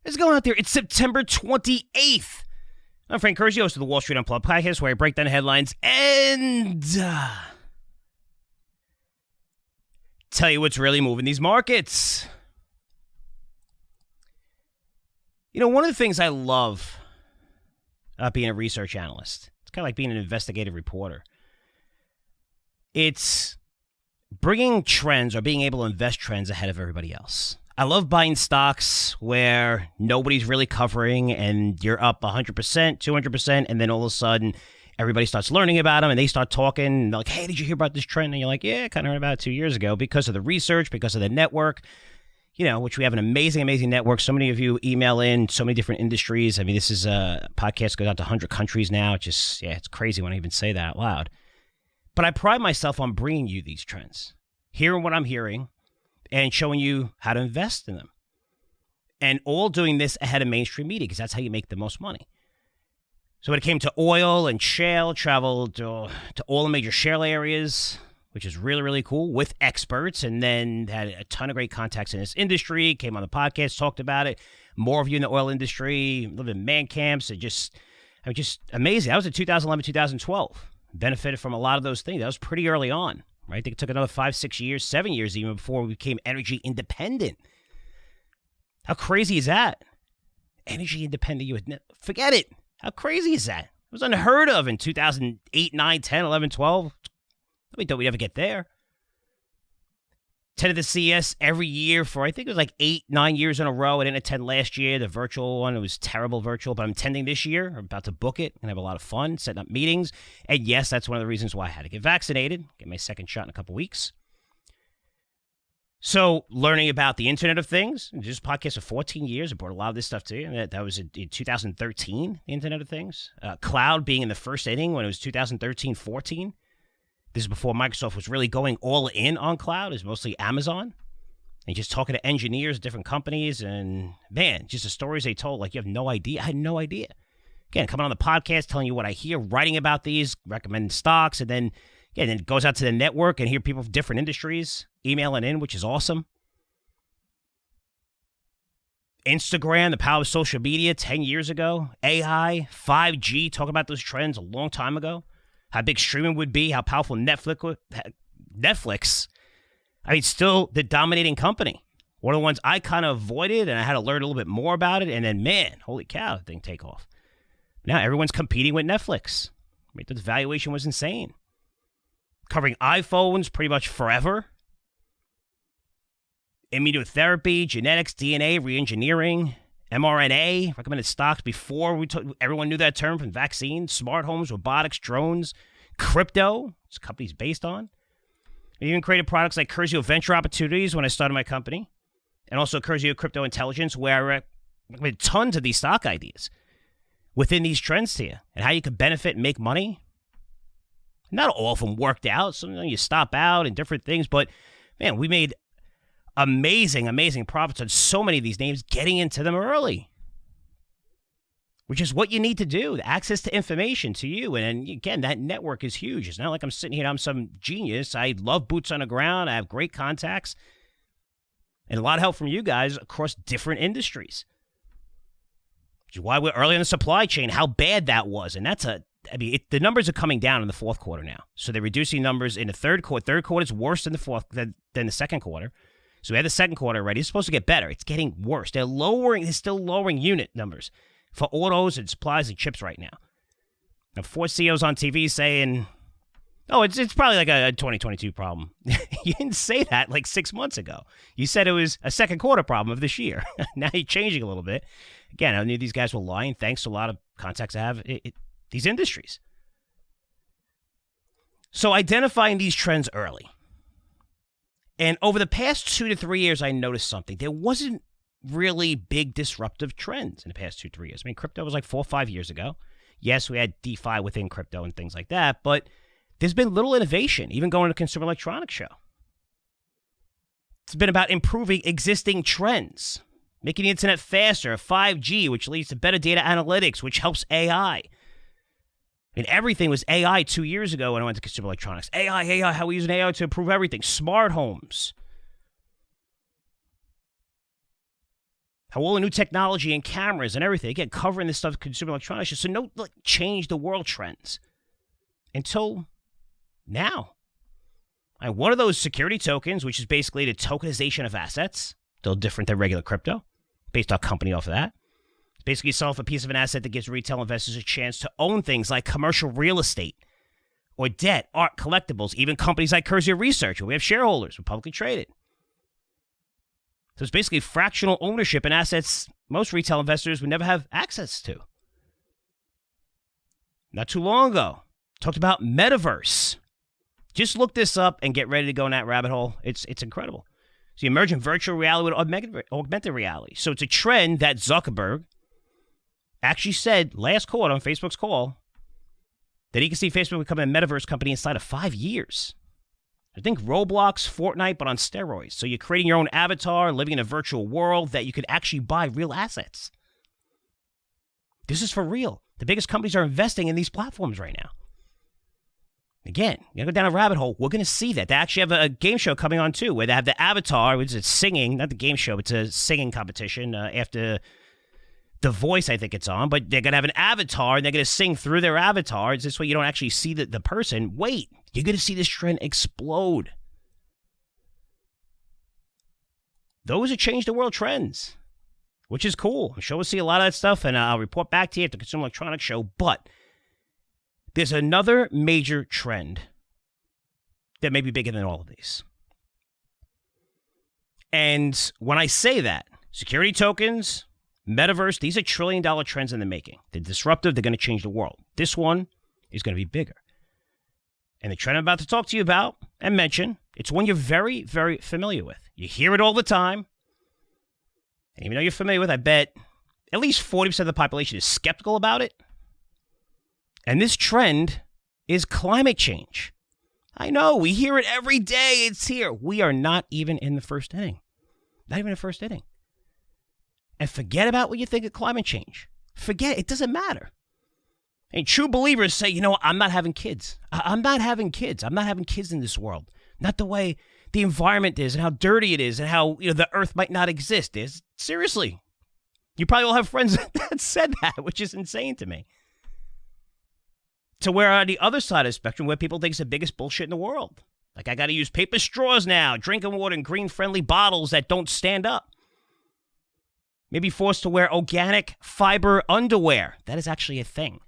What's going on out there? It's September 28th. I'm Frank Curzio, host of the Wall Street Unplugged podcast, where I break down headlines and tell you what's really moving these markets. You know, one of the things I love about being a research analyst, it's kind of like being an investigative reporter. It's bringing trends or being able to invest trends ahead of everybody else. I love buying stocks where nobody's really covering and you're up 100%, 200%, and then all of a sudden everybody starts learning about them and they start talking. And they're like, hey, did you hear about this trend? And you're like, yeah, I kind of heard about it 2 years ago because of the research, because of the network, you know, which we have an amazing, amazing network. So many of you email in so many different industries. I mean, this is a podcast goes out to 100 countries now. It's just, yeah, it's crazy when I even say that out loud. But I pride myself on bringing you these trends, hearing what I'm hearing, and showing you how to invest in them. And all doing this ahead of mainstream media, because that's how you make the most money. So when it came to oil and shale, traveled to all the major shale areas, which is really, really cool, with experts, and then had a ton of great contacts in this industry, came on the podcast, talked about it. More of you in the oil industry, lived in man camps, just amazing. That was in 2011, 2012. Benefited from a lot of those things. That was pretty early on. Right? I think it took another 5, 6 years, 7 years even before we became energy independent. How crazy is that? Energy independent. Forget it. How crazy is that? It was unheard of in 2008, 9, 10, 11, 12. Nobody thought we'd ever get there. Attended the CES every year for, I think it was like 8, 9 years in a row. I didn't attend last year, the virtual one. It was terrible virtual, but I'm attending this year. I'm about to book it and have a lot of fun, setting up meetings. And yes, that's one of the reasons why I had to get vaccinated, get my second shot in a couple weeks. So learning about the Internet of Things, this podcast for 14 years, I brought a lot of this stuff to you. That was in 2013, the Internet of Things. Cloud being in the first inning when it was 2013, 14. This is before Microsoft was really going all in on cloud. It was mostly Amazon. And just talking to engineers, different companies, and man, just the stories they told, like you have no idea. I had no idea. Again, coming on the podcast, telling you what I hear, writing about these, recommending stocks, and then it goes out to the network and hear people from different industries emailing in, which is awesome. Instagram, the power of social media 10 years ago. AI, 5G, talk about those trends a long time ago. How big streaming would be, how powerful Netflix, I mean, still the dominating company. One of the ones I kind of avoided, and I had to learn a little bit more about it, and then, man, holy cow, the thing take off. Now everyone's competing with Netflix. I mean, the valuation was insane. Covering iPhones pretty much forever. Immunotherapy, genetics, DNA, reengineering, mRNA, recommended stocks before everyone knew that term, from vaccines, smart homes, robotics, drones, crypto, this company's based on. I even created products like Curzio Venture Opportunities when I started my company, and also Curzio Crypto Intelligence, where I recommended tons of these stock ideas within these trends to you, and how you could benefit and make money. Not all of them worked out. Sometimes you stop out and different things, but man, we made amazing, amazing profits on so many of these names, getting into them early, which is what you need to do. The access to information to you. And again, that network is huge. It's not like I'm sitting here, I'm some genius. I love boots on the ground. I have great contacts and a lot of help from you guys across different industries. Which is why we're early in the supply chain, how bad that was. And the numbers are coming down in the fourth quarter now. So they're reducing numbers in the third quarter. Third quarter is worse than the second quarter. So we had the second quarter already. It's supposed to get better. It's getting worse. They're still lowering unit numbers for autos and supplies and chips right now. Now, Ford CEO's on TV saying, oh, it's probably like a 2022 problem. You didn't say that like 6 months ago. You said it was a second quarter problem of this year. Now you're changing a little bit. Again, I knew these guys were lying thanks to a lot of contacts I have in these industries. So identifying these trends early. And over the past 2 to 3 years, I noticed something. There wasn't really big disruptive trends in the past 2 to 3 years. I mean, crypto was like 4 or 5 years ago. Yes, we had DeFi within crypto and things like that, but there's been little innovation, even going to a Consumer Electronics Show. It's been about improving existing trends, making the internet faster, 5G, which leads to better data analytics, which helps AI. And everything was AI 2 years ago when I went to consumer electronics. AI, how we use AI to improve everything. Smart homes. How all the new technology and cameras and everything, again, covering this stuff, consumer electronics, so no change the world trends until now. And one of those security tokens, which is basically the tokenization of assets, still different than regular crypto, based on company off of that. It's basically sell off a piece of an asset that gives retail investors a chance to own things like commercial real estate or debt, art, collectibles, even companies like Curzio Research, where we have shareholders, we're publicly traded. So it's basically fractional ownership in assets most retail investors would never have access to. Not too long ago, talked about metaverse. Just look this up and get ready to go in that rabbit hole. It's incredible. It's the emergent virtual reality with augmented reality. So it's a trend that Zuckerberg actually said last quarter on Facebook's call that he can see Facebook becoming a metaverse company inside of 5 years. I think Roblox, Fortnite, but on steroids. So you're creating your own avatar, living in a virtual world that you could actually buy real assets. This is for real. The biggest companies are investing in these platforms right now. Again, you go down a rabbit hole. We're going to see that. They actually have a game show coming on, too, where they have the avatar, which is singing, not the game show, it's a singing competition after The Voice, I think it's on. But they're going to have an avatar, and they're going to sing through their avatars. This way you don't actually see the person. Wait, you're going to see this trend explode. Those are change the world trends, which is cool. I'm sure we'll see a lot of that stuff, and I'll report back to you at the Consumer Electronics Show. But there's another major trend that may be bigger than all of these. And when I say that, security tokens, metaverse, these are trillion-dollar trends in the making. They're disruptive. They're going to change the world. This one is going to be bigger. And the trend I'm about to talk to you about and mention, it's one you're very, very familiar with. You hear it all the time. And even though you're familiar with, I bet at least 40% of the population is skeptical about it. And this trend is climate change. I know, we hear it every day. It's here. We are not even in the first inning. Not even the first inning. And forget about what you think of climate change. Forget it. It doesn't matter. And true believers say, you know what, I'm not having kids. I'm not having kids. I'm not having kids in this world. Not the way the environment is and how dirty it is and how the earth might not exist. Seriously. You probably all have friends that said that, which is insane to me. To where on the other side of the spectrum, where people think it's the biggest bullshit in the world. Like, I got to use paper straws now, drinking water in green-friendly bottles that don't stand up. Maybe forced to wear organic fiber underwear. That is actually a thing.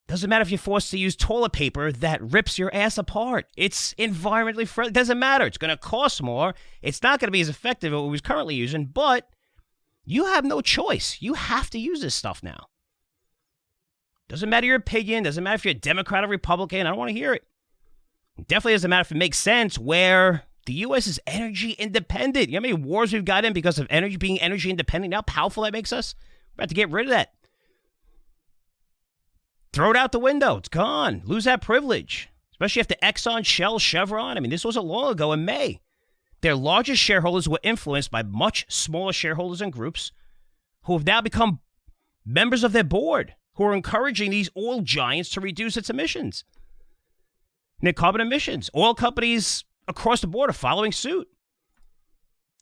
Doesn't matter if you're forced to use toilet paper that rips your ass apart. It's environmentally friendly. Doesn't matter. It's going to cost more. It's not going to be as effective as what we're currently using, but you have no choice. You have to use this stuff now. Doesn't matter your opinion. Doesn't matter if you're a Democrat or Republican. I don't want to hear it. It definitely doesn't matter if it makes sense where the U.S. is energy independent. You know how many wars we've got in because of being energy independent? How powerful that makes us? We're about to get rid of that. Throw it out the window. It's gone. Lose that privilege. Especially after Exxon, Shell, Chevron. I mean, this wasn't long ago in May. Their largest shareholders were influenced by much smaller shareholders and groups who have now become members of their board, who are encouraging these oil giants to reduce its emissions. And their carbon emissions. Oil companies across the board are following suit.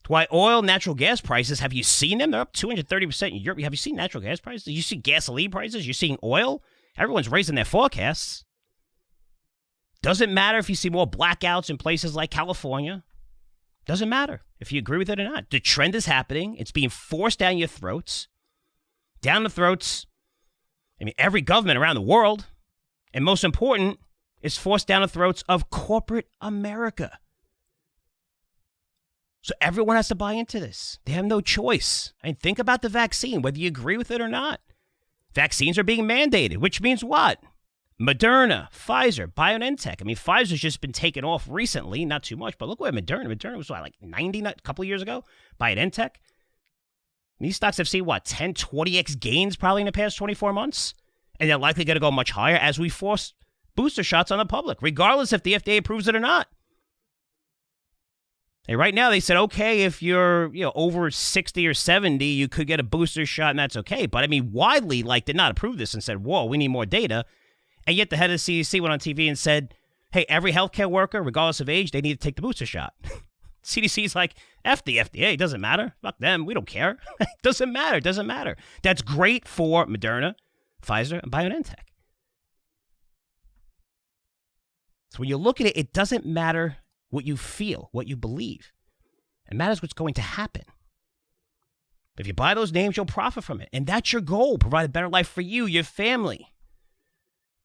That's why oil, natural gas prices, have you seen them? They're up 230% in Europe. Have you seen natural gas prices? You see gasoline prices? You're seeing oil? Everyone's raising their forecasts. Doesn't matter if you see more blackouts in places like California. Doesn't matter if you agree with it or not. The trend is happening. It's being forced down your throats. Down the throats. I mean, every government around the world. And most important, it's forced down the throats of corporate America. So everyone has to buy into this. They have no choice. I mean, think about the vaccine, whether you agree with it or not. Vaccines are being mandated, which means what? Moderna, Pfizer, BioNTech. I mean, Pfizer's just been taken off recently, not too much, but look what Moderna was what, like 90 a couple of years ago? BioNTech. These stocks have seen, what, 10, 20x gains probably in the past 24 months? And they're likely going to go much higher as we force booster shots on the public, regardless if the FDA approves it or not. And right now, they said, okay, if you're over 60 or 70, you could get a booster shot, and that's okay. But, I mean, widely, did not approve this and said, whoa, we need more data. And yet the head of the CDC went on TV and said, hey, every healthcare worker, regardless of age, they need to take the booster shot. CDC's like, F the FDA, it doesn't matter. Fuck them, we don't care. It doesn't matter. That's great for Moderna, Pfizer, and BioNTech. So when you look at it, it doesn't matter what you feel, what you believe. It matters what's going to happen. If you buy those names, you'll profit from it. And that's your goal, provide a better life for you, your family.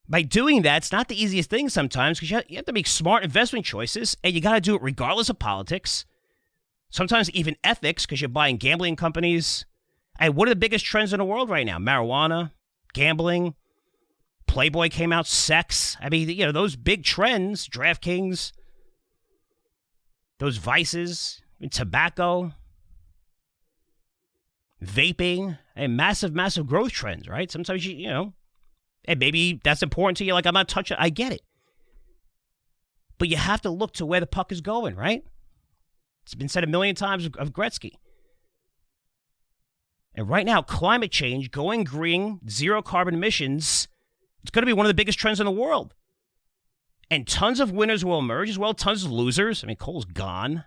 By doing that, it's not the easiest thing sometimes because you have to make smart investment choices, and you got to do it regardless of politics. Sometimes even ethics because you're buying gambling companies. And what are the biggest trends in the world right now? Marijuana, gambling, Playboy came out, sex. I mean, those big trends, DraftKings, those vices, tobacco, vaping, and massive growth trends, right? Sometimes, and maybe that's important to you. Like, I'm not touching it. I get it. But you have to look to where the puck is going, right? It's been said a million times of Gretzky. And right now, climate change, going green, zero carbon emissions, it's going to be one of the biggest trends in the world. And tons of winners will emerge as well, tons of losers. I mean, coal's gone.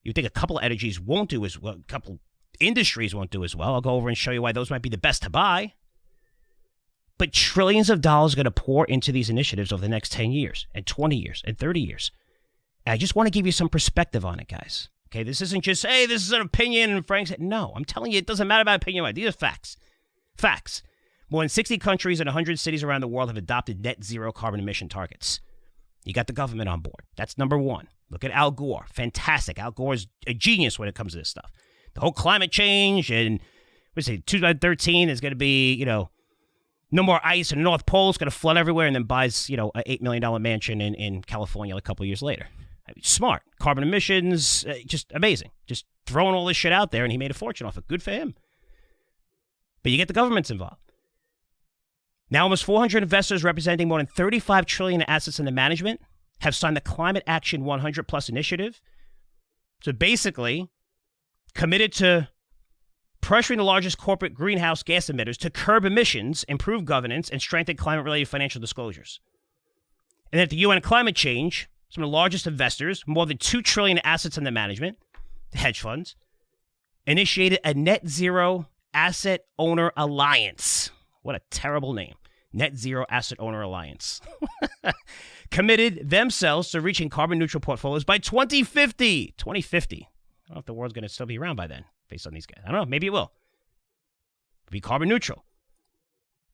You think a couple of energies won't do as well, a couple industries won't do as well. I'll go over and show you why those might be the best to buy. But trillions of dollars are going to pour into these initiatives over the next 10 years and 20 years and 30 years. And I just want to give you some perspective on it, guys. Okay, this isn't just, hey, this is an opinion and Frank said, no, I'm telling you, it doesn't matter about opinion. These are facts. Facts. More than 60 countries and 100 cities around the world have adopted net zero carbon emission targets. You got the government on board. That's number one. Look at Al Gore. Fantastic. Al Gore is a genius when it comes to this stuff. The whole climate change and, 2013 is going to be, no more ice and the North Pole is going to flood everywhere, and then buys, an $8 million mansion in California a couple years later. I mean, smart. Carbon emissions, just amazing. Just throwing all this shit out there, and he made a fortune off it. Good for him. But you get the governments involved. Now, almost 400 investors representing more than $35 trillion in assets under management have signed the Climate Action 100 Plus initiative. So basically, committed to pressuring the largest corporate greenhouse gas emitters to curb emissions, improve governance, and strengthen climate-related financial disclosures. And at the UN Climate Change, some of the largest investors, more than $2 trillion in assets under management, the hedge funds, initiated a net zero asset owner alliance. What a terrible name. Net Zero Asset Owner Alliance. Committed themselves to reaching carbon neutral portfolios by 2050. 2050. I don't know if the world's going to still be around by then, based on these guys. I don't know. Maybe it will. Be carbon neutral.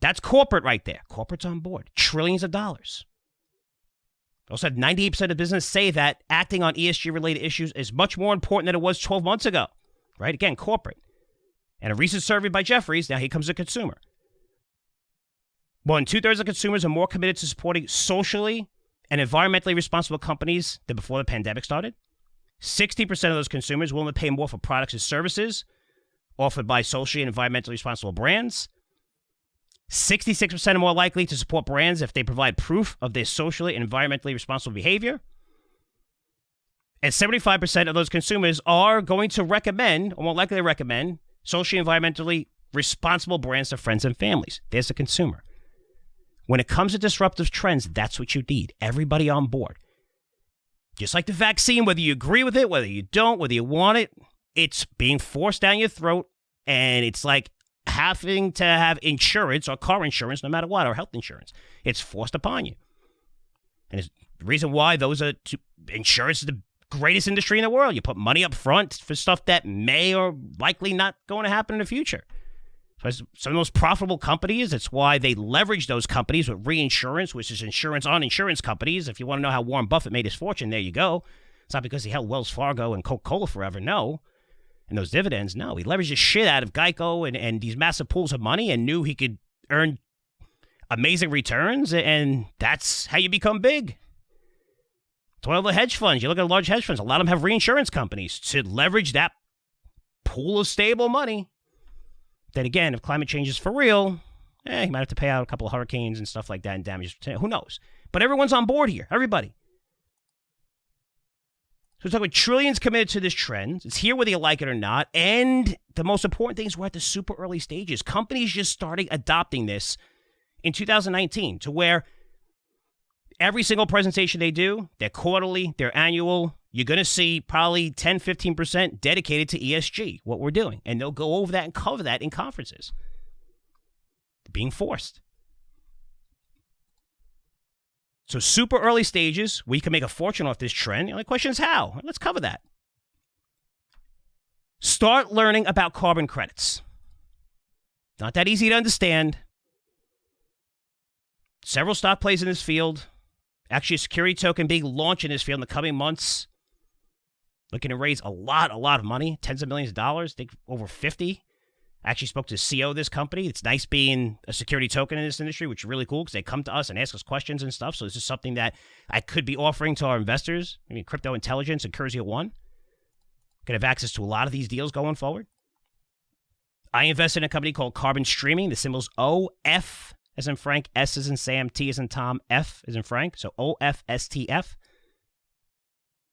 That's corporate right there. Corporate's on board. Trillions of dollars. Also, 98% of business say that acting on ESG-related issues is much more important than it was 12 months ago. Right? Again, corporate. And a recent survey by Jefferies, now here comes the consumer. More than 2/3 of consumers are more committed to supporting socially and environmentally responsible companies than before the pandemic started. 60% of those consumers willing to pay more for products and services offered by socially and environmentally responsible brands. 66% are more likely to support brands if they provide proof of their socially and environmentally responsible behavior. And 75% of those consumers are going to recommend, or more likely to recommend, socially and environmentally responsible brands to friends and families. There's the consumer. When it comes to disruptive trends, that's what you need. Everybody on board. Just like the vaccine, whether you agree with it, whether you don't, whether you want it, it's being forced down your throat. And it's like having to have insurance or car insurance, no matter what, or health insurance. It's forced upon you. And it's the reason why insurance is the greatest industry in the world. You put money up front for stuff that may or likely not going to happen in the future. Some of the most profitable companies, it's why they leverage those companies with reinsurance, which is insurance on insurance companies. If you want to know how Warren Buffett made his fortune, there you go. It's not because he held Wells Fargo and Coca-Cola forever, no. And those dividends, no. He leveraged the shit out of Geico and these massive pools of money and knew he could earn amazing returns, and that's how you become big. It's one of the hedge funds. You look at large hedge funds, a lot of them have reinsurance companies to leverage that pool of stable money. Then again, if climate change is for real, you might have to pay out a couple of hurricanes and stuff like that and damages. Who knows? But everyone's on board here. Everybody. So we're talking about trillions committed to this trend. It's here whether you like it or not. And the most important thing is we're at the super early stages. Companies just started adopting this in 2019 to where Every single presentation they do, their quarterly, their annual, you're going to see probably 10, 15% dedicated to ESG, what we're doing. And they'll go over that and cover that in conferences. They're being forced. So super early stages, we can make a fortune off this trend. The only question is how. Let's cover that. Start learning about carbon credits. Not that easy to understand. Several stock plays in this field. Actually, a security token being launched in this field in the coming months. Looking to raise a lot of money, tens of millions of dollars. I think over 50. I actually spoke to the CEO of this company. It's nice being a security token in this industry, which is really cool because they come to us and ask us questions and stuff. So this is something that I could be offering to our investors. I mean, Crypto Intelligence and Curzio 1. Could have access to a lot of these deals going forward. I invested in a company called Carbon Streaming. The symbol's OF as in Frank, S as in Sam, T as in Tom, F as in Frank. So OFSTF.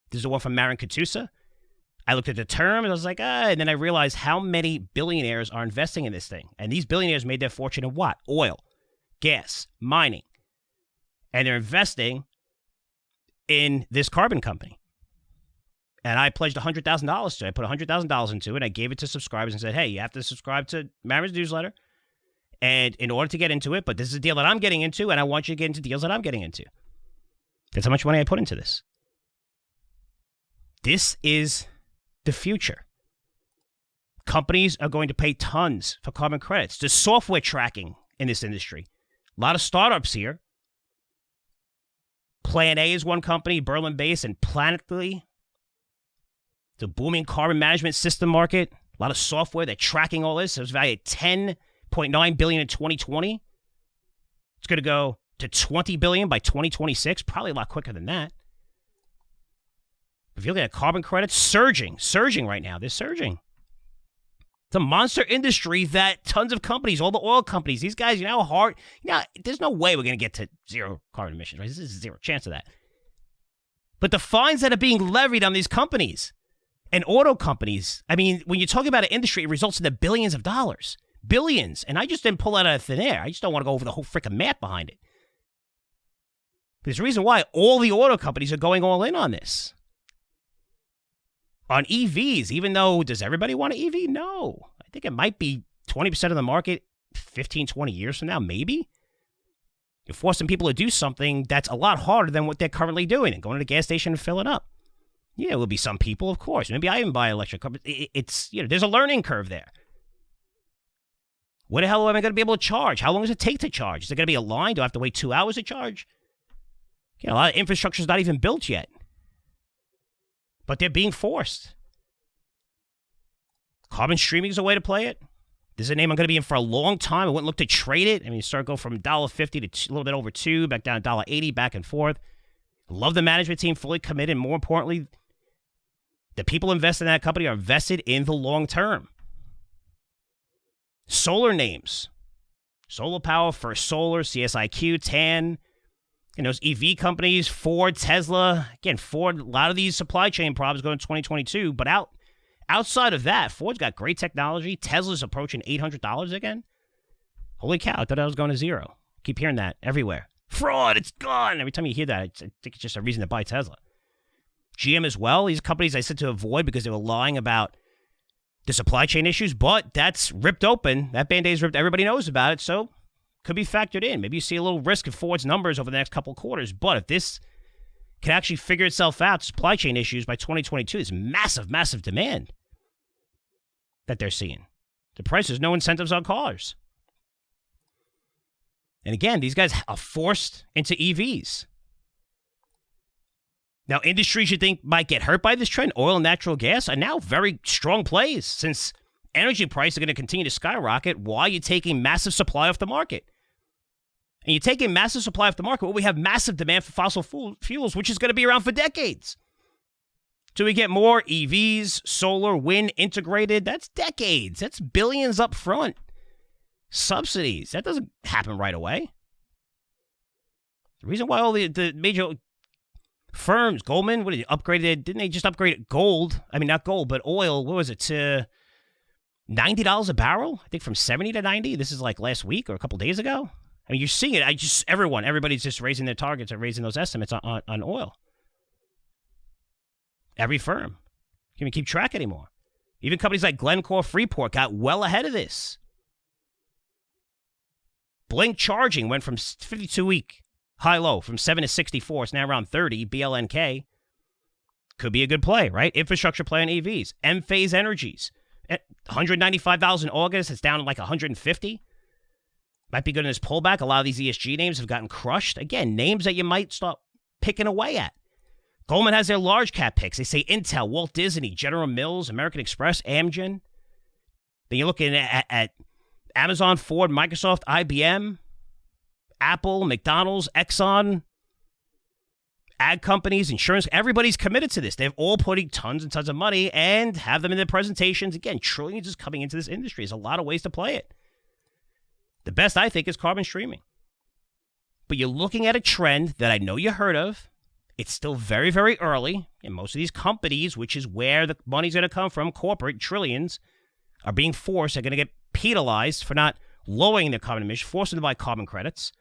This is the one from Marin Katusa. I looked at the term and I was like, and then I realized how many billionaires are investing in this thing. And these billionaires made their fortune in what? Oil, gas, mining. And they're investing in this carbon company. And I pledged $100,000 to it. I put $100,000 into it. I gave it to subscribers and said, hey, you have to subscribe to Marin's newsletter. And in order to get into it, but this is a deal that I'm getting into, and I want you to get into deals that I'm getting into. That's how much money I put into this. This is the future. Companies are going to pay tons for carbon credits. There's software tracking in this industry. A lot of startups here. Plan A is one company, Berlin-based, and Planetly. It's a booming carbon management system market. A lot of software. They're tracking all this. It was valued at $10.9 billion in 2020. It's going to go to $20 billion by 2026. Probably a lot quicker than that. If you look at carbon credits, surging right now. They're surging. It's a monster industry that tons of companies, all the oil companies, these guys, how hard, there's no way we're going to get to zero carbon emissions, right? This is zero chance of that. But the fines that are being levied on these companies and auto companies, I mean, when you talk about an industry, it results in the billions of dollars. Billions. And I just didn't pull that out of thin air. I just don't want to go over the whole freaking math behind it. There's a reason why all the auto companies are going all in on this. On EVs, even though, does everybody want an EV? No. I think it might be 20% of the market 15, 20 years from now, maybe. You're forcing people to do something that's a lot harder than what they're currently doing and going to the gas station and filling up. Yeah, there will be some people, of course. Maybe I even buy an electric car. It's, there's a learning curve there. What the hell am I going to be able to charge? How long does it take to charge? Is there going to be a line? Do I have to wait 2 hours to charge? A lot of infrastructure is not even built yet. But they're being forced. Carbon streaming is a way to play it. This is a name I'm going to be in for a long time. I wouldn't look to trade it. I mean, you start go from $1.50 to a little bit over $2, back down to $1.80, back and forth. Love the management team, fully committed. More importantly, the people invested in that company are invested in the long term. Solar names. Solar Power, First Solar, CSIQ, TAN. And those EV companies, Ford, Tesla. Again, Ford, a lot of these supply chain problems going in 2022. But outside of that, Ford's got great technology. Tesla's approaching $800 again. Holy cow, I thought I was going to zero. Keep hearing that everywhere. Fraud, it's gone. Every time you hear that, I think it's just a reason to buy Tesla. GM as well. These companies I said to avoid because they were lying about the supply chain issues. But that's ripped open. That Band-Aid's ripped. Everybody knows about it. So could be factored in. Maybe you see a little risk of Ford's numbers over the next couple of quarters. But if this can actually figure itself out, supply chain issues by 2022, there's massive demand that they're seeing. The price, there's no incentives on cars. And again, these guys are forced into EVs. Now, industries you think might get hurt by this trend, oil and natural gas, are now very strong plays since energy prices are going to continue to skyrocket while you're taking massive supply off the market. And you're taking massive supply off the market, well, we have massive demand for fossil fuels, which is going to be around for decades. So we get more EVs, solar, wind integrated. That's decades. That's billions up front. Subsidies. That doesn't happen right away. The reason why all the major firms, Goldman, upgraded? Didn't they just upgrade gold? I mean, not gold, but oil. What was it, to $90 a barrel? I think from 70 to 90. This is like last week or a couple days ago. I mean, you're seeing it. Everybody's just raising their targets and raising those estimates on oil. Every firm. Can't even keep track anymore. Even companies like Glencore, Freeport got well ahead of this. Blink Charging went from 52-week high-low from 7 to 64. It's now around 30. BLNK could be a good play, right? Infrastructure play on EVs. M-Phase Energies. 195,000 in August. It's down to like 150. Might be good in this pullback. A lot of these ESG names have gotten crushed. Again, names that you might start picking away at. Goldman has their large cap picks. They say Intel, Walt Disney, General Mills, American Express, Amgen. Then you're looking at Amazon, Ford, Microsoft, IBM, Apple, McDonald's, Exxon, ag companies, insurance. Everybody's committed to this. They're all putting tons and tons of money and have them in their presentations. Again, trillions is coming into this industry. There's a lot of ways to play it. The best, I think, is carbon streaming. But you're looking at a trend that I know you heard of. It's still very, very early. And most of these companies, which is where the money's going to come from, corporate trillions, are being forced, are going to get penalized for not lowering their carbon emissions, forcing them to buy carbon credits.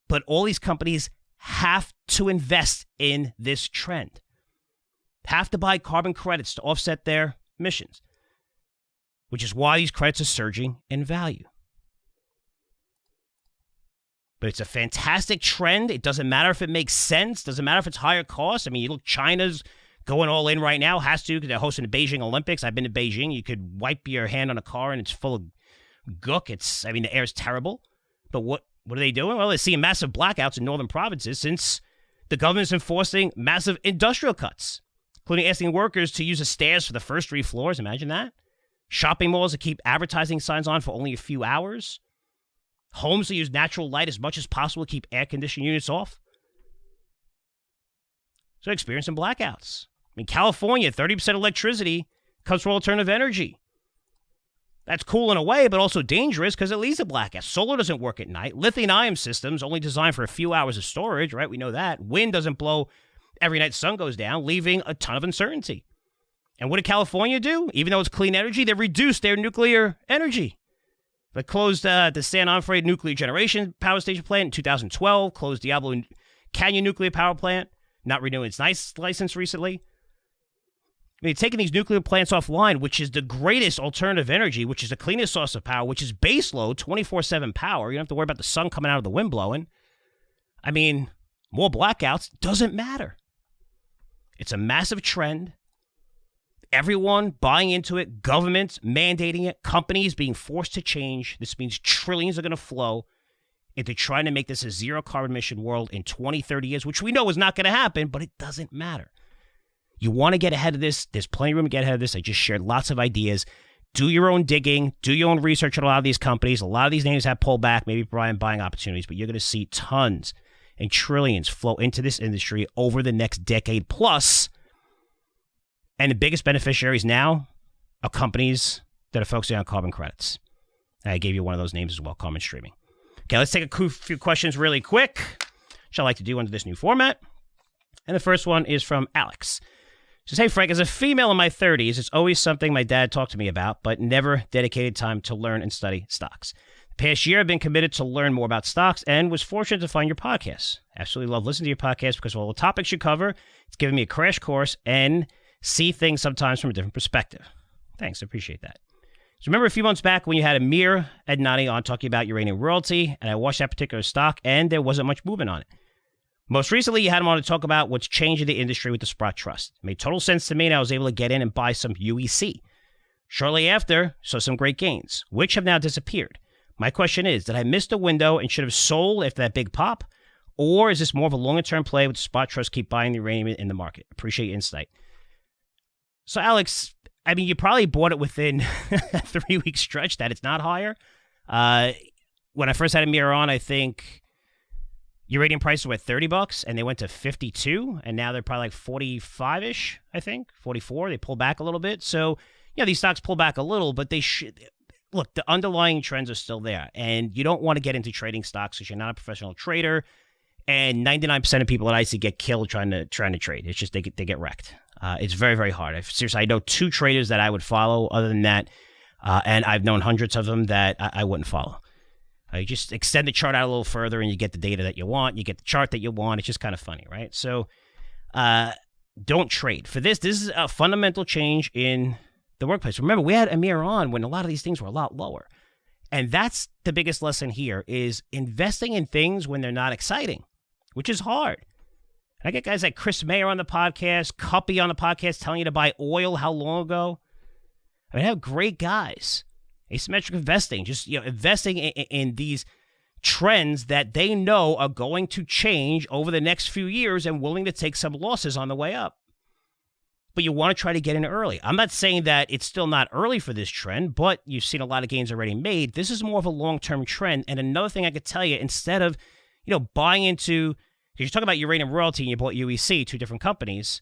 But all these companies have to invest in this trend. Have to buy carbon credits to offset their emissions, which is why these credits are surging in value. But it's a fantastic trend. It doesn't matter if it makes sense. Doesn't matter if it's higher cost. I mean, you look, China's going all in right now. Has to, because they're hosting the Beijing Olympics. I've been to Beijing. You could wipe your hand on a car and it's full of gook. The air is terrible. But what are they doing? Well, they're seeing massive blackouts in northern provinces since the government's enforcing massive industrial cuts, including asking workers to use the stairs for the first 3 floors. Imagine that. Shopping malls that keep advertising signs on for only a few hours. Homes that use natural light as much as possible to keep air conditioning units off. So experiencing blackouts. I mean, California, 30% electricity comes from alternative energy. That's cool in a way, but also dangerous because it leads to blackouts. Solar doesn't work at night. Lithium-ion systems only designed for a few hours of storage, right? We know that. Wind doesn't blow every night the sun goes down, leaving a ton of uncertainty. And what did California do? Even though it's clean energy, they reduced their nuclear energy. They closed the San Onofre nuclear generation power station plant in 2012, closed Diablo Canyon nuclear power plant, not renewing its license recently. I mean, taking these nuclear plants offline, which is the greatest alternative energy, which is the cleanest source of power, which is baseload, 24/7 power. You don't have to worry about the sun coming out of the wind blowing. I mean, more blackouts doesn't matter. It's a massive trend. Everyone buying into it, governments mandating it, companies being forced to change. This means trillions are going to flow into trying to make this a zero carbon emission world in 20, 30 years, which we know is not going to happen, but it doesn't matter. You want to get ahead of this. There's plenty of room to get ahead of this. I just shared lots of ideas. Do your own digging. Do your own research on a lot of these companies. A lot of these names have pulled back, maybe Brian buying opportunities, but you're going to see tons and trillions flow into this industry over the next decade plus. And the biggest beneficiaries now are companies that are focusing on carbon credits. I gave you one of those names as well, carbon streaming. Okay, let's take a few questions really quick, which I like to do under this new format. And the first one is from Alex. She says, hey, Frank, as a female in my 30s, it's always something my dad talked to me about, but never dedicated time to learn and study stocks. The past year, I've been committed to learn more about stocks and was fortunate to find your podcast. Absolutely love listening to your podcast because of all the topics you cover. It's given me a crash course and see things sometimes from a different perspective. Thanks, I appreciate that. So remember a few months back when you had Amir Adnani on talking about uranium royalty, and I watched that particular stock, and there wasn't much movement on it. Most recently, you had him on to talk about what's changed in the industry with the Sprott Trust. It made total sense to me, and I was able to get in and buy some UEC. Shortly after, saw some great gains, which have now disappeared. My question is, did I miss the window and should have sold after that big pop? Or is this more of a longer-term play with the Sprott Trust keep buying the uranium in the market? Appreciate your insight. So, Alex, I mean, you probably bought it within a 3-week stretch that it's not higher. When I first had Amir on, I think uranium prices were at $30 and they went to 52, and now they're probably like 45-ish, I think, 44. They pulled back a little bit. So, these stocks pull back a little, but they should. Look, the underlying trends are still there, and you don't want to get into trading stocks because you're not a professional trader. And 99% of people that I see get killed trying to trade. It's just they get wrecked. It's very, very hard. Seriously, I know 2 traders that I would follow. Other than that, and I've known hundreds of them that I wouldn't follow. You just extend the chart out a little further and you get the data that you want. You get the chart that you want. It's just kind of funny, right? So don't trade. For this is a fundamental change in the workplace. Remember, we had Amir on when a lot of these things were a lot lower. And that's the biggest lesson here is investing in things when they're not exciting, which is hard. And I get guys like Chris Mayer on the podcast, Cuppy on the podcast telling you to buy oil how long ago? I mean, I have great guys. Asymmetric investing, just investing in these trends that they know are going to change over the next few years and willing to take some losses on the way up. But you want to try to get in early. I'm not saying that it's still not early for this trend, but you've seen a lot of gains already made. This is more of a long-term trend. And another thing I could tell you, instead of buying into, because you're talking about Uranium Royalty and you bought UEC, two different companies,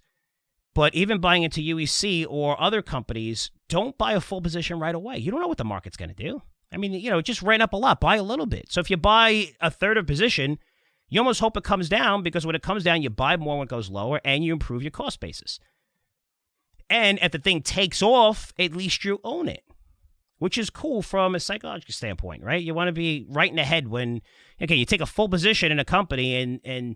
but even buying into UEC or other companies, don't buy a full position right away. You don't know what the market's going to do. I mean, it just ran up a lot. Buy a little bit. So if you buy a third of a position, you almost hope it comes down, because when it comes down, you buy more when it goes lower and you improve your cost basis. And if the thing takes off, at least you own it, which is cool from a psychological standpoint, right? You want to be right in the head when, okay, you take a full position in a company and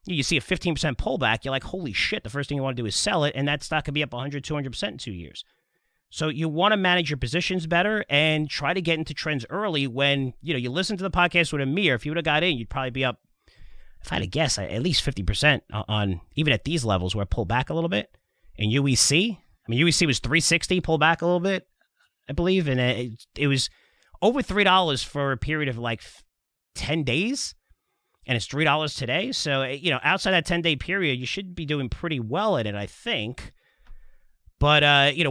you see a 15% pullback, you're like, holy shit, the first thing you want to do is sell it, and that stock could be up 100, 200% in 2 years. So you want to manage your positions better and try to get into trends early when, you listen to the podcast with Amir. If you would have got in, you'd probably be up, if I had to guess, at least 50% on even at these levels where it pulled back a little bit. And UEC, UEC was 360, pulled back a little bit, I believe, and it was over $3 for a period of like 10 days. And it's $3 today. So, outside that 10-day period, you should be doing pretty well at it, I think. But,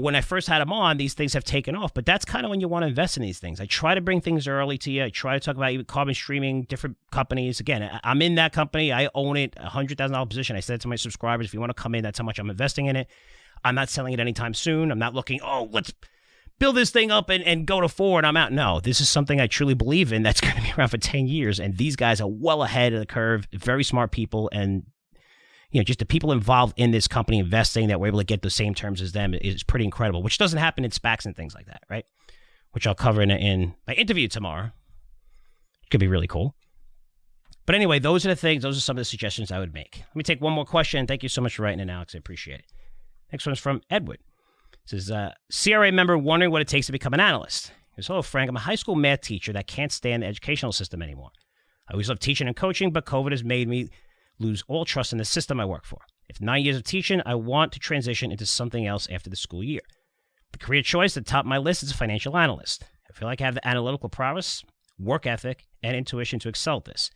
when I first had them on, these things have taken off. But that's kind of when you want to invest in these things. I try to bring things early to you. I try to talk about even carbon streaming, different companies. Again, I'm in that company. I own it, $100,000 position. I said to my subscribers, if you want to come in, that's how much I'm investing in it. I'm not selling it anytime soon. I'm not looking, let's build this thing up and go to 4 and I'm out. No, this is something I truly believe in that's going to be around for 10 years. And these guys are well ahead of the curve, very smart people. And, just the people involved in this company investing that were able to get the same terms as them is pretty incredible, which doesn't happen in SPACs and things like that, right? Which I'll cover in my interview tomorrow. It could be really cool. But anyway, those are some of the suggestions I would make. Let me take one more question. Thank you so much for writing in, Alex. I appreciate it. Next one is from Edward. It says, CRA member wondering what it takes to become an analyst. He says, hello, Frank. I'm a high school math teacher that can't stand the educational system anymore. I always loved teaching and coaching, but COVID has made me lose all trust in the system I work for. After 9 years of teaching, I want to transition into something else after the school year. The career choice at the top of my list is a financial analyst. I feel like I have the analytical prowess, work ethic, and intuition to excel at this.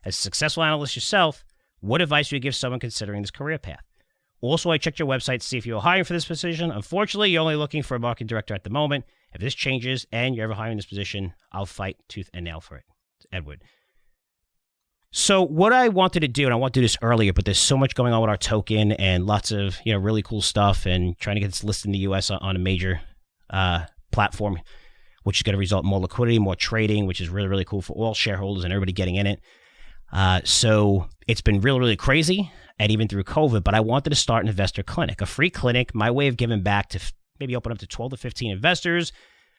As a successful analyst yourself, what advice would you give someone considering this career path? Also, I checked your website to see if you were hiring for this position. Unfortunately, you're only looking for a marketing director at the moment. If this changes and you're ever hiring this position, I'll fight tooth and nail for it. It's Edward. So what I wanted to do, and I want to do this earlier, but there's so much going on with our token and lots of really cool stuff and trying to get this listed in the U.S. on a major platform, which is going to result in more liquidity, more trading, which is really, really cool for all shareholders and everybody getting in it. So it's been really, really crazy, and even through COVID, but I wanted to start an investor clinic, a free clinic, my way of giving back to maybe open up to 12 to 15 investors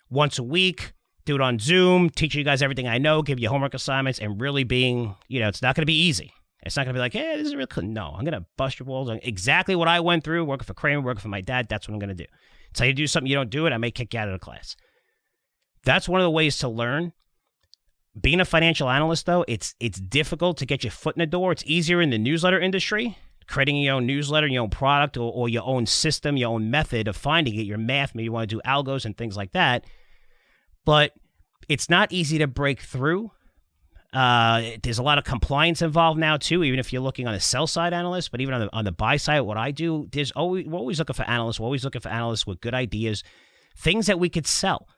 once a week, do it on Zoom, teach you guys everything I know, give you homework assignments, and really being, it's not going to be easy. It's not going to be like, hey, this is real cool. No, I'm going to bust your balls on exactly what I went through, working for Kramer, working for my dad. That's what I'm going to do. Tell you to do something, you don't do it, I may kick you out of the class. That's one of the ways to learn. Being a financial analyst, though, it's difficult to get your foot in the door. It's easier in the newsletter industry, creating your own newsletter, your own product, or your own system, your own method of finding it, your math. Maybe you want to do algos and things like that. But it's not easy to break through. There's a lot of compliance involved now, too, even if you're looking on a sell-side analyst. But even on the buy-side, what I do, we're always looking for analysts. We're always looking for analysts with good ideas, things that we could sell.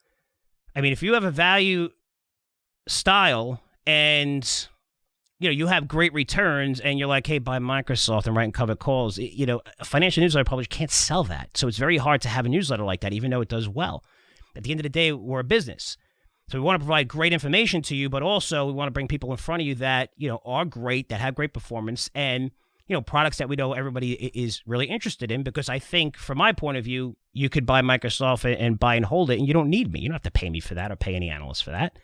I mean, if you have a value style and you have great returns and you're like, hey, buy Microsoft and writing covered calls, a financial newsletter publisher can't sell that. So it's very hard to have a newsletter like that, even though it does well. At the end of the day, we're a business. So we want to provide great information to you, but also we want to bring people in front of you that, are great, that have great performance and, products that we know everybody is really interested in, because I think from my point of view, you could buy Microsoft and buy and hold it and you don't need me. You don't have to pay me for that or pay any analyst for that.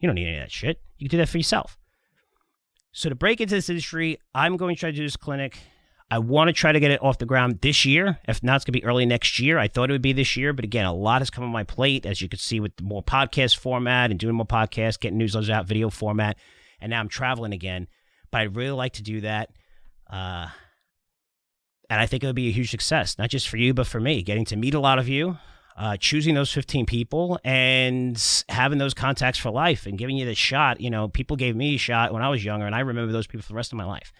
You don't need any of that shit. You can do that for yourself. So to break into this industry, I'm going to try to do this clinic. I want to try to get it off the ground this year. If not, it's going to be early next year. I thought it would be this year, but again, a lot has come on my plate, as you can see, with more podcast format and doing more podcasts, getting newsletters out, video format, and now I'm traveling again. But I'd really like to do that. And I think it would be a huge success, not just for you, but for me, getting to meet a lot of you, choosing those 15 people and having those contacts for life and giving you the shot. You know, people gave me a shot when I was younger, and I remember those people for the rest of my life.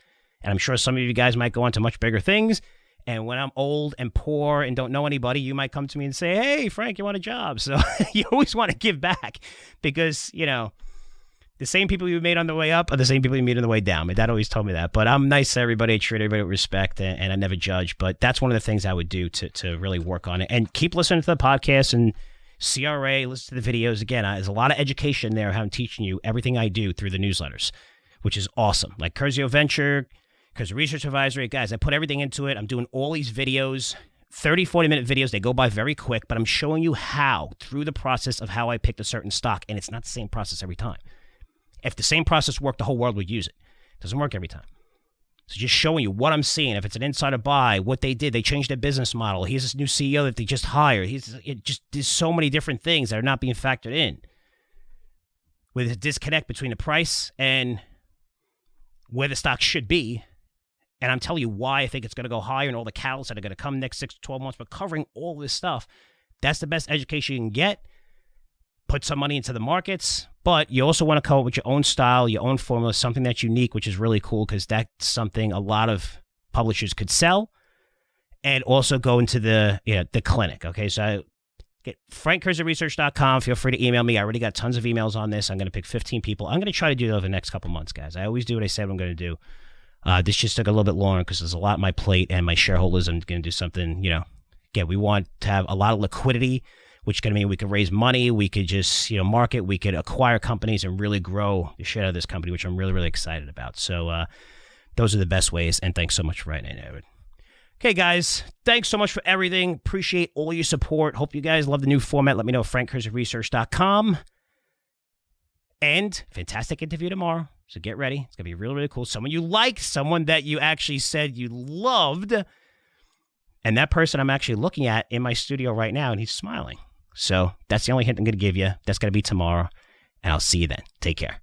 And I'm sure some of you guys might go on to much bigger things. And when I'm old and poor and don't know anybody, you might come to me and say, hey, Frank, you want a job? So you always want to give back because, you know, the same people you made on the way up are the same people you meet on the way down. My dad always told me that. But I'm nice to everybody. I treat everybody with respect, and I never judge. But that's one of the things I would do to really work on it. And keep listening to the podcast and CRA, listen to the videos. Again, there's a lot of education there, how I'm teaching you everything I do through the newsletters, which is awesome. Like Curzio Venture, Curzio Research Advisory. Guys, I put everything into it. I'm doing all these videos, 30, 40-minute videos. They go by very quick, but I'm showing you how, through the process of how I picked a certain stock. And it's not the same process every time. If the same process worked, the whole world would use it. It doesn't work every time. So just showing you what I'm seeing. If it's an insider buy, what they did, they changed their business model. Here's this new CEO that they just hired. There's so many different things that are not being factored in. With a disconnect between the price and where the stock should be. And I'm telling you why I think it's going to go higher and all the catalysts that are going to come next 6 to 12 months. But covering all this stuff, that's the best education you can get. Put some money into the markets, but you also want to come up with your own style, your own formula, something that's unique, which is really cool because that's something a lot of publishers could sell, and also go into the clinic. Okay, so get frankcurzioresearch.com. Feel free to email me. I already got tons of emails on this. I'm going to pick 15 people. I'm going to try to do that over the next couple months, guys. I always do what I said I'm going to do. This just took a little bit longer because there's a lot on my plate and my shareholders. I'm going to do something, again, we want to have a lot of liquidity, which is going to mean we could raise money, we could just, market, we could acquire companies and really grow the shit out of this company, which I'm really, really excited about. So those are the best ways, and thanks so much for writing it. Okay, guys, thanks so much for everything. Appreciate all your support. Hope you guys love the new format. Let me know at frankcurzioresearch.com. And fantastic interview tomorrow, so get ready. It's going to be really, really cool. Someone you like, someone that you actually said you loved, and that person I'm actually looking at in my studio right now, and he's smiling. So that's the only hint I'm going to give you. That's going to be tomorrow, and I'll see you then. Take care.